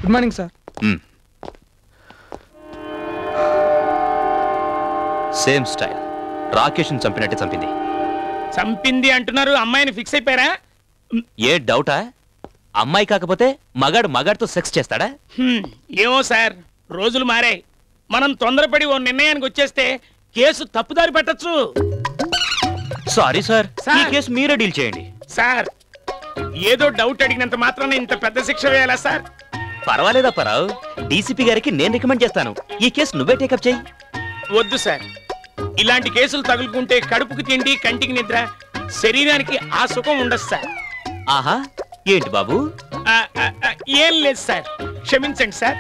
Good morning sir. Same style. Rakesh చంపినట్టే చంపింది. చంపింది అంటున్నారు, అమ్మాయిని ఫిక్స్ అయిపోయారా? ఏ డౌటా? అమ్మాయి కాకపోతే మగాడితో సెక్స్ చేస్తాడా? ఏమో సార్, రోజులు మారాయి. మనం తొందరపడి ఓ నిర్ణయానికి వచ్చేస్తే కేసు తప్పుదారి పెట్టచ్చు. సారీ సార్, ఈ కేసు మీరే డీల్ చేయండి. సార్, ఏదో డౌట్ అడిగినంత మాత్రాన ఇంత పెద్ద శిక్ష వేయాలా సార్? పర్వాలేదా పరావు, డీసీపీ గారికి నేను రికమెండ్ చేస్తాను. ఈ కేసు నువ్వే టేకప్ చేయి. వద్దు సార్, ఇలాంటి కేసులు తగులుకుంటే కడుపుకి తిండి, కంటికి నిద్ర, శరీరానికి ఆ సుఖం ఉండదు సార్. ఆహా, ఏంటి బాబు? ఏం లేదు సార్, క్షమించండి సార్.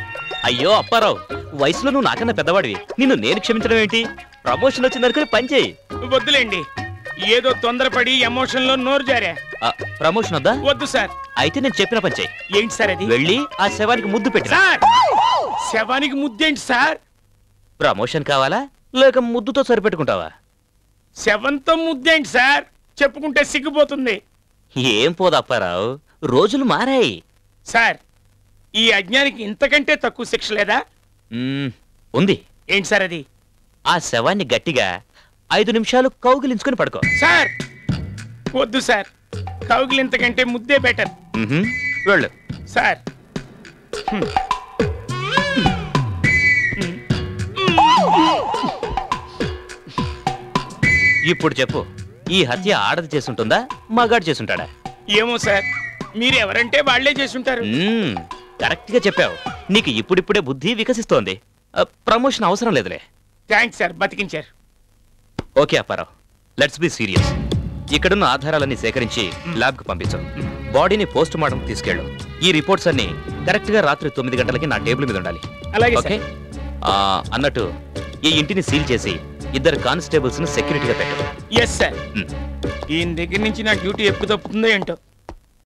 అయ్యో అప్పారావు, వయసులో నువ్వు నాకన్నా పెద్దవాడివి, నిన్ను నేను క్షమించడం ఏంటి? ప్రమోషన్ వచ్చిందనుకుని పని చేయి. వద్దులేండి, ఏదో తొందరపడి ఎమోషన్ లో నోరు జారా. ప్రమోషన్ వద్దా? వద్దు సార్. అయితే నేను చెప్పిన పని చేయి. ఏంటి సార్ అది? వెళ్ళి ఆ శవానికి ముద్దు పెట్టి. సార్, శవానికి ముద్దేంటి సార్? ప్రమోషన్ కావాలా లేక ముద్దుతో సరిపెట్టుకుంటావా? శవంతో ముద్దేంటి సార్? చెప్పుకుంటే సిగ్గుపోతుంది. ఏం పోదప్పారావు, రోజులు మారాయి. సార్, ఈ అజ్ఞానికి ఇంతకంటే తక్కువ శిక్ష లేదా? ఉంది. ఏంటి సార్ అది? ఆ శవాన్ని గట్టిగా 5 నిమిషాలు కౌగిలించుకుని పడుకో. సార్ వద్దు సార్, కౌగిలింతకంటే ముద్దే బెటర్. వెళ్ళు. సార్, ఇప్పుడు చెప్పు, ఈ హత్య ఆడది చేసుంటుందా మగాడు చేసుంటాడా? ఏమో సార్, మీరు ఎవరంటే వాళ్లే చేసుంటారు. కరెక్ట్ గా చెప్పావు. నీకు ఇప్పుడిప్పుడే బుద్ధి వికసిస్తోంది. ప్రమోషన్ అవసరం లేదులే. థ్యాంక్స్ సార్, బతికించారు. Okay Apparao, let's be serious. ఇక్కడున్న ఆధారాలన్నీ సేకరించి ల్యాబ్ కు పంపించు. బాడీని పోస్ట్ మార్టం తీసుకెళ్ళు. ఈ రిపోర్ట్స్ అన్ని కరెక్ట్ గా రాత్రి 9 గంటలకి నా టేబుల్ మీద ఉండాలి. అలాగే. ఓకే. అన్నట్టు ఈ ఇంటిని సీల్ చేసి 2 కానిస్టేబుల్స్ ను సెక్యూరిటీగా పెట్టు. Yes sir. ఈయన దగ్గర నుంచి నా డ్యూటీ ఎప్పుడు తప్పుతుందో ఏంటో.